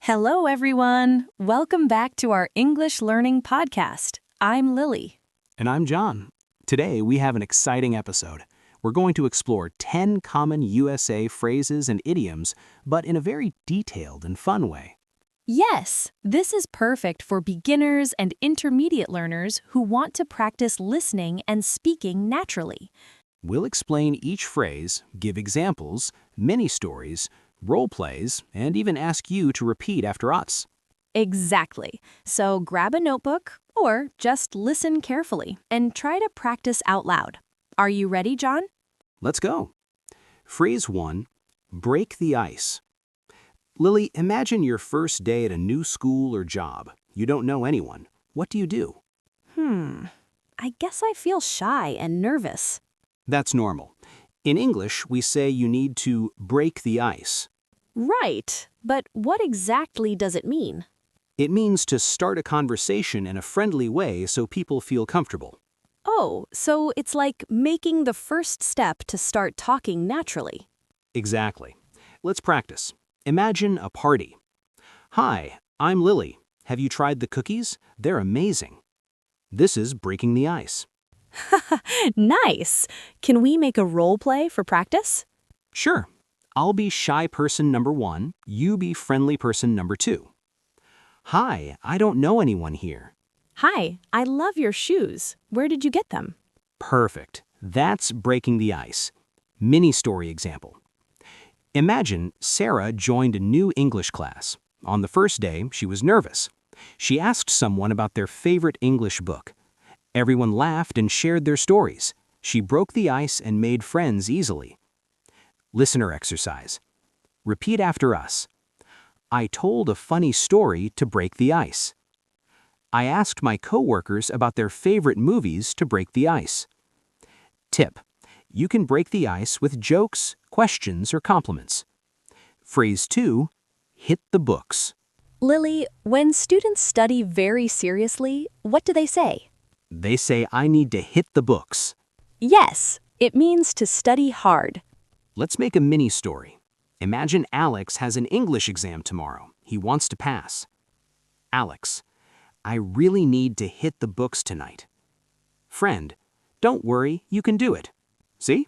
Hello, everyone. Welcome back to our English Learning Podcast. I'm Lily. And I'm John. Today, we have an exciting episode. We're going to explore 10 common USA phrases and idioms, but in a very detailed and fun way. Yes, this is perfect for beginners and intermediate learners who want to practice listening and speaking naturally. We'll explain each phrase, give examples, mini stories, role plays, and even ask you to repeat after us. Exactly. So grab a notebook or just listen carefully and try to practice out loud. Are you ready, John? Let's go. Phrase 1, break the ice. Lily, imagine your first day at a new school or job. You don't know anyone. What do you do? I guess I feel shy and nervous. That's normal. In English, we say you need to break the ice. Right, but what exactly does it mean? It means to start a conversation in a friendly way so people feel comfortable. Oh, so it's like making the first step to start talking naturally. Exactly. Let's practice. Imagine a party. Hi, I'm Lily. Have you tried the cookies? They're amazing. This is breaking the ice. Nice! Can we make a role play for practice? Sure. I'll be shy person number 1, you be friendly person number 2. Hi, I don't know anyone here. Hi, I love your shoes. Where did you get them? Perfect. That's breaking the ice. Mini story example. Imagine Sarah joined a new English class. On the first day, she was nervous. She asked someone about their favorite English book. Everyone laughed and shared their stories. She broke the ice and made friends easily. Listener exercise. Repeat after us. I told a funny story to break the ice. I asked my coworkers about their favorite movies to break the ice. Tip. You can break the ice with jokes, questions, or compliments. Phrase 2, hit the books. Lily, when students study very seriously, what do they say? They say I need to hit the books. Yes, it means to study hard. Let's make a mini story. Imagine Alex has an English exam tomorrow. He wants to pass. Alex, I really need to hit the books tonight. Friend, don't worry, you can do it. See?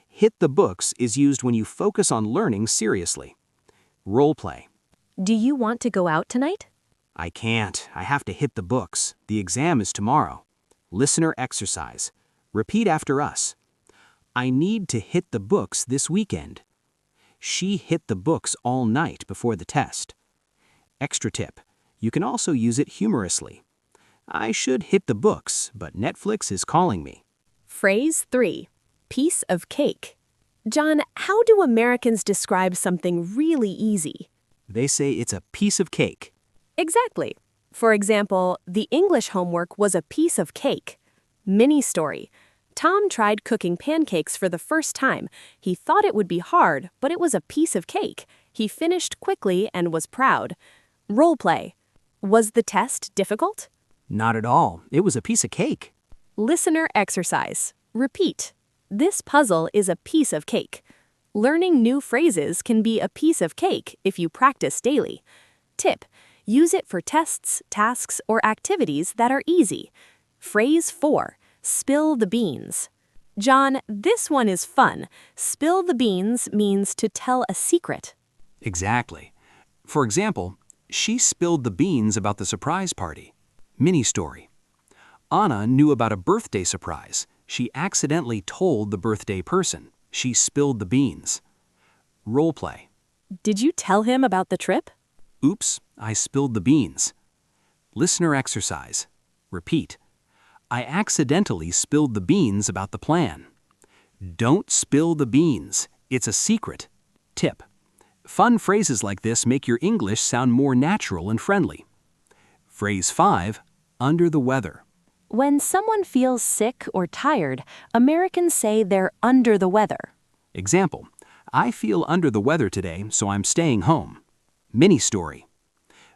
Hit the books is used when you focus on learning seriously. Role play. Do you want to go out tonight? I can't. I have to hit the books. The exam is tomorrow. Listener exercise. Repeat after us. I need to hit the books this weekend. She hit the books all night before the test. Extra tip. You can also use it humorously. I should hit the books, but Netflix is calling me. Phrase 3, piece of cake. John, how do Americans describe something really easy? They say it's a piece of cake. Exactly. For example, the English homework was a piece of cake. Mini story. Tom tried cooking pancakes for the first time. He thought it would be hard, but it was a piece of cake. He finished quickly and was proud. Role play. Was the test difficult? Not at all. It was a piece of cake. Listener exercise. Repeat. This puzzle is a piece of cake. Learning new phrases can be a piece of cake if you practice daily. Tip. Use it for tests, tasks, or activities that are easy. Phrase 4. Spill the beans. John, this one is fun. Spill the beans means to tell a secret. Exactly. For example, she spilled the beans about the surprise party. Mini story. Anna knew about a birthday surprise. She accidentally told the birthday person. She spilled the beans. Role play. Did you tell him about the trip? Oops, I spilled the beans. Listener exercise. Repeat. I accidentally spilled the beans about the plan. Don't spill the beans. It's a secret. Tip. Fun phrases like this make your English sound more natural and friendly. Phrase 5, under the weather. When someone feels sick or tired, Americans say they're under the weather. Example, I feel under the weather today, so I'm staying home. Mini story.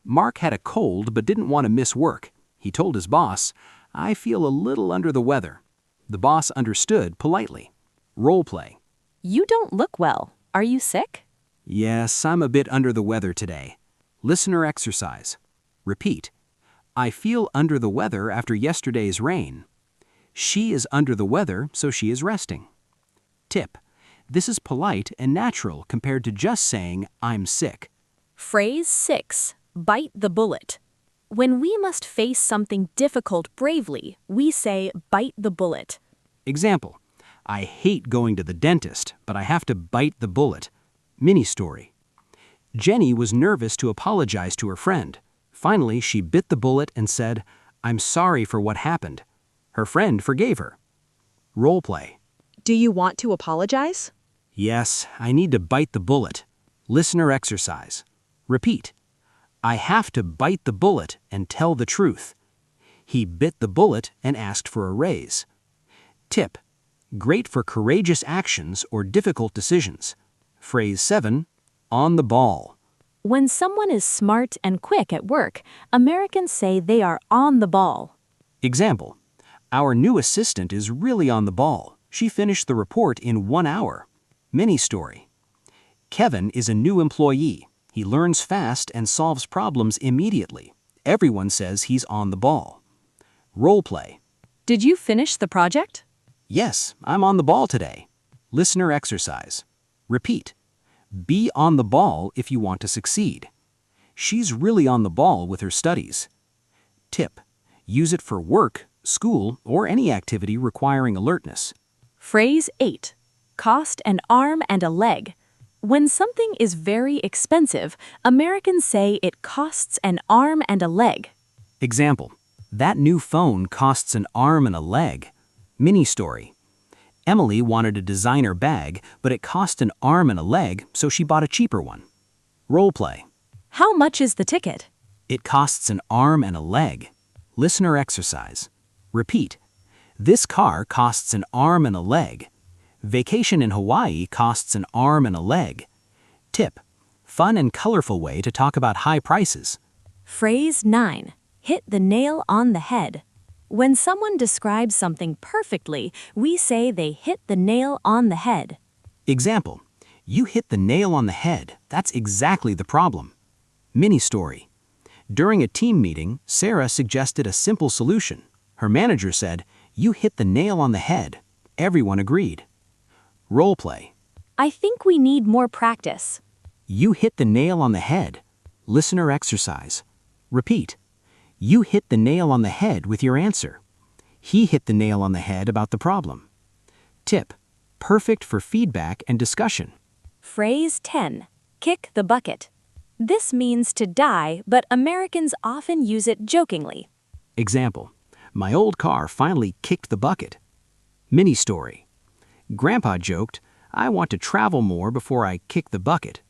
Mark had a cold but didn't want to miss work. He told his boss, I feel a little under the weather. The boss understood politely. Role play. You don't look well. Are you sick? Yes, I'm a bit under the weather today. Listener exercise. Repeat. I feel under the weather after yesterday's rain. She is under the weather, so she is resting. Tip. This is polite and natural compared to just saying, I'm sick. Phrase 6. Bite the bullet. When we must face something difficult bravely, we say bite the bullet. Example. I hate going to the dentist, but I have to bite the bullet. Mini story. Jenny was nervous to apologize to her friend. Finally, she bit the bullet and said, I'm sorry for what happened. Her friend forgave her. Role play. Do you want to apologize? Yes, I need to bite the bullet. Listener exercise. Repeat. I have to bite the bullet and tell the truth. He bit the bullet and asked for a raise. Tip. Great for courageous actions or difficult decisions. Phrase 7. On the ball. When someone is smart and quick at work, Americans say they are on the ball. Example. Our new assistant is really on the ball. She finished the report in 1 hour. Mini story. Kevin is a new employee. He learns fast and solves problems immediately. Everyone says he's on the ball. Role play. Did you finish the project? Yes, I'm on the ball today. Listener exercise. Repeat. Be on the ball if you want to succeed. She's really on the ball with her studies. Tip. Use it for work, school, or any activity requiring alertness. Phrase 8. Cost an arm and a leg. When something is very expensive, Americans say it costs an arm and a leg. Example. That new phone costs an arm and a leg. Mini story. Emily wanted a designer bag, but it cost an arm and a leg, so she bought a cheaper one. Role play. How much is the ticket? It costs an arm and a leg. Listener exercise. Repeat. This car costs an arm and a leg. Vacation in Hawaii costs an arm and a leg. Tip. Fun and colorful way to talk about high prices. Phrase 9. Hit the nail on the head. When someone describes something perfectly, we say they hit the nail on the head. Example. You hit the nail on the head. That's exactly the problem. Mini story. During a team meeting, Sarah suggested a simple solution. Her manager said, You hit the nail on the head. Everyone agreed. Role play. I think we need more practice. You hit the nail on the head. Listener exercise. Repeat. You hit the nail on the head with your answer. He hit the nail on the head about the problem. Tip. Perfect for feedback and discussion. Phrase 10. Kick the bucket. This means to die, but Americans often use it jokingly. Example. My old car finally kicked the bucket. Mini story. Grandpa joked, I want to travel more before I kick the bucket.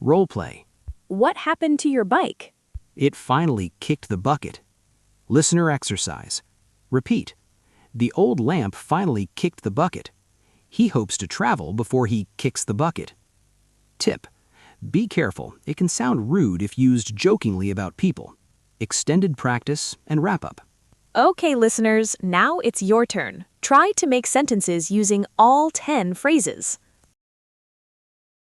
Role play. What happened to your bike? It finally kicked the bucket. Listener exercise. Repeat. The old lamp finally kicked the bucket. He hopes to travel before he kicks the bucket. Tip. Be careful. It can sound rude if used jokingly about people. Extended practice and wrap up. Okay, listeners, now it's your turn. Try to make sentences using all 10 phrases.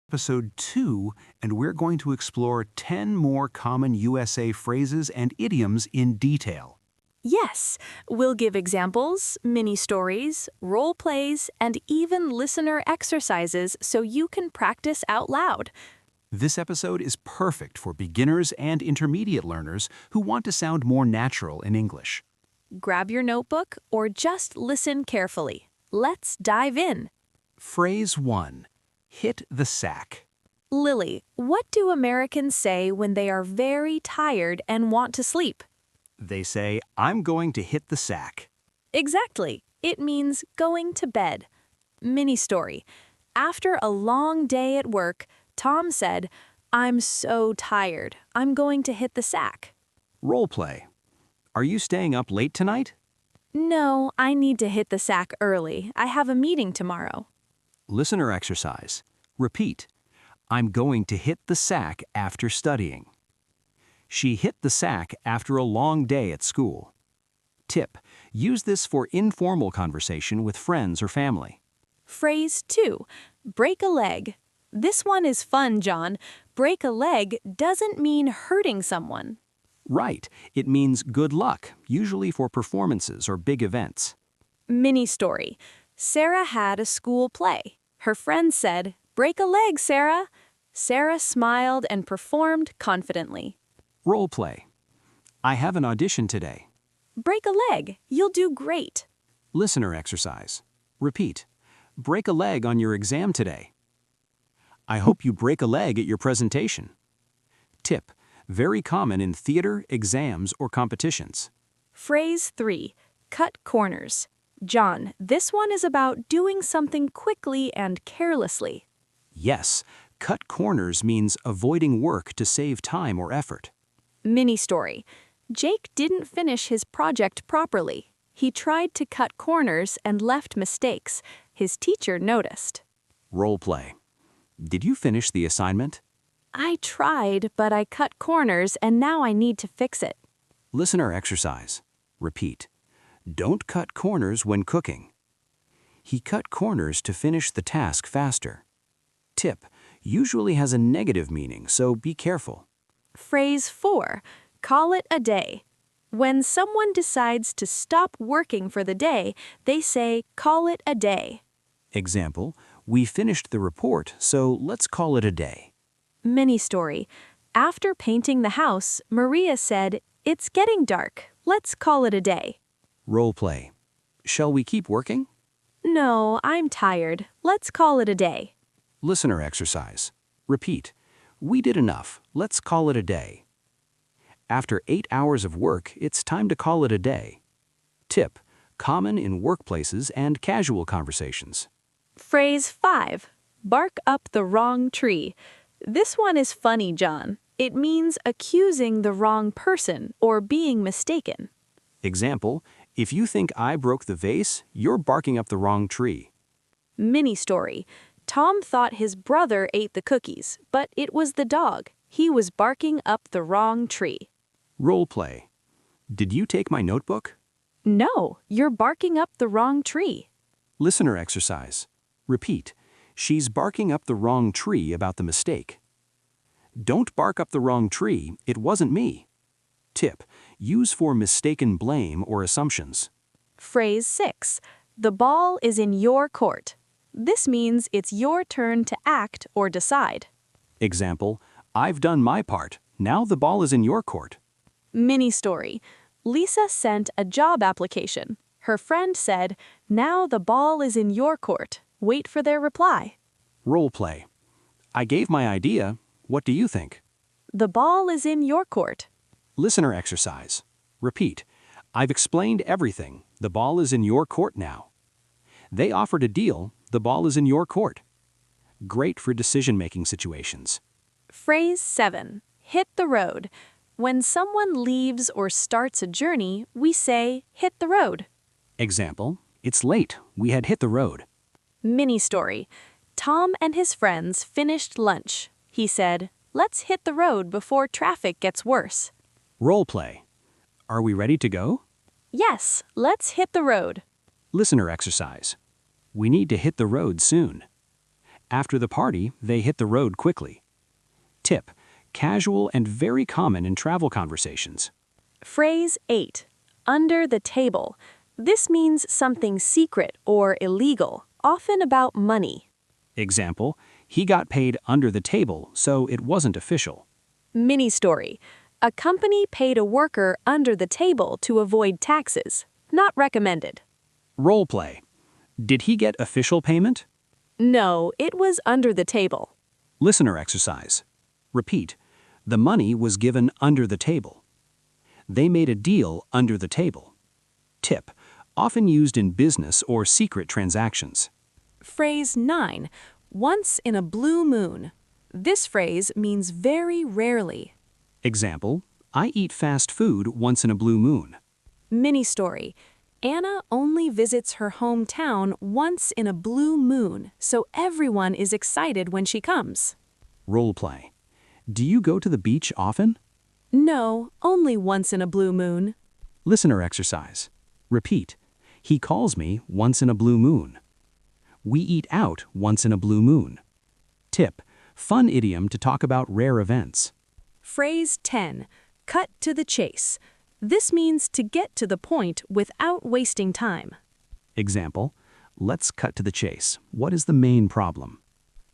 Episode 2, and we're going to explore 10 more common USA phrases and idioms in detail. Yes, we'll give examples, mini stories, role plays, and even listener exercises so you can practice out loud. This episode is perfect for beginners and intermediate learners who want to sound more natural in English. Grab your notebook or just listen carefully. Let's dive in. Phrase 1. Hit the sack. Lily, what do Americans say when they are very tired and want to sleep? They say, I'm going to hit the sack. Exactly. It means going to bed. Mini story. After a long day at work, Tom said, I'm so tired. I'm going to hit the sack. Role play. Are you staying up late tonight? No, I need to hit the sack early. I have a meeting tomorrow. Listener exercise. Repeat. I'm going to hit the sack after studying. She hit the sack after a long day at school. Tip. Use this for informal conversation with friends or family. Phrase 2. Break a leg. This one is fun, John. Break a leg doesn't mean hurting someone. Right, it means good luck, usually for performances or big events. Mini story. Sarah had a school play. Her friend said, "Break a leg, Sarah." Sarah smiled and performed confidently. Role play. I have an audition today. Break a leg. You'll do great. Listener exercise. Repeat. Break a leg on your exam today. I hope you break a leg at your presentation. Tip. Very common in theater, exams, or competitions. Phrase 3. Cut corners. John, this one is about doing something quickly and carelessly. Yes, cut corners means avoiding work to save time or effort. Mini story. Jake didn't finish his project properly. He tried to cut corners and left mistakes. His teacher noticed. Role play. Did you finish the assignment? I tried, but I cut corners and now I need to fix it. Listener exercise. Repeat. Don't cut corners when cooking. He cut corners to finish the task faster. Tip. Usually has a negative meaning, so be careful. Phrase 4. Call it a day. When someone decides to stop working for the day, they say, "Call it a day." Example. We finished the report, so let's call it a day. Mini story. After painting the house, Maria said, "It's getting dark. Let's call it a day." Role play. Shall we keep working? No, I'm tired. Let's call it a day. Listener exercise. Repeat. We did enough. Let's call it a day. After 8 hours of work, it's time to call it a day. Tip. Common in workplaces and casual conversations. Phrase 5. Bark up the wrong tree. This one is funny, John. It means accusing the wrong person or being mistaken. Example. If you think I broke the vase, you're barking up the wrong tree. Mini story. Tom thought his brother ate the cookies, but it was the dog. He was barking up the wrong tree. Role play. Did you take my notebook? No, you're barking up the wrong tree. Listener exercise. Repeat. She's barking up the wrong tree about the mistake. Don't bark up the wrong tree. It wasn't me. Tip. Use for mistaken blame or assumptions. Phrase 6. The ball is in your court. This means it's your turn to act or decide. Example. I've done my part. Now the ball is in your court. Mini story. Lisa sent a job application. Her friend said, "Now the ball is in your court. Wait for their reply." Role play. I gave my idea. What do you think? The ball is in your court. Listener exercise. Repeat. I've explained everything. The ball is in your court now. They offered a deal. The ball is in your court. Great for decision-making situations. Phrase 7. Hit the road. When someone leaves or starts a journey, we say, "Hit the road." Example. It's late. We had hit the road. Mini story. Tom and his friends finished lunch. He said, "Let's hit the road before traffic gets worse." Role play. Are we ready to go? Yes, let's hit the road. Listener exercise. We need to hit the road soon. After the party, they hit the road quickly. Tip. Casual and very common in travel conversations. Phrase 8. Under the table. This means something secret or illegal, often about money. Example. He got paid under the table, so it wasn't official. Mini story. A company paid a worker under the table to avoid taxes. Not recommended. Role play. Did he get official payment? No, it was under the table. Listener exercise. Repeat. The money was given under the table. They made a deal under the table. Tip. Often used in business or secret transactions. Phrase 9. Once in a blue moon. This phrase means very rarely. Example. I eat fast food once in a blue moon. Mini story. Anna only visits her hometown once in a blue moon, so everyone is excited when she comes. Role play. Do you go to the beach often? No, only once in a blue moon. Listener exercise. Repeat. He calls me once in a blue moon. We eat out once in a blue moon. Tip: fun idiom to talk about rare events. Phrase 10. Cut to the chase. This means to get to the point without wasting time. Example: let's cut to the chase. What is the main problem?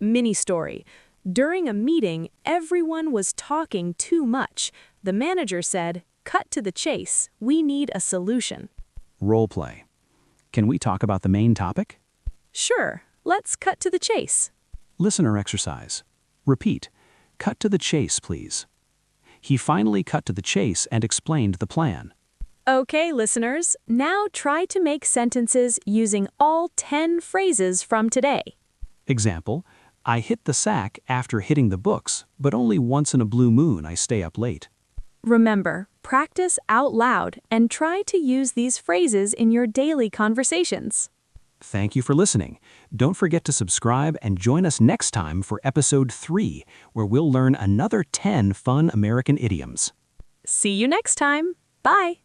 Mini story. During a meeting, everyone was talking too much. The manager said, "Cut to the chase. We need a solution." Role play. Can we talk about the main topic? Sure, let's cut to the chase. Listener exercise. Repeat. Cut to the chase, please. He finally cut to the chase and explained the plan. Okay, listeners, now try to make sentences using all 10 phrases from today. Example: I hit the sack after hitting the books, but only once in a blue moon I stay up late. Remember, practice out loud and try to use these phrases in your daily conversations. Thank you for listening. Don't forget to subscribe and join us next time for episode 3, where we'll learn another 10 fun American idioms. See you next time. Bye.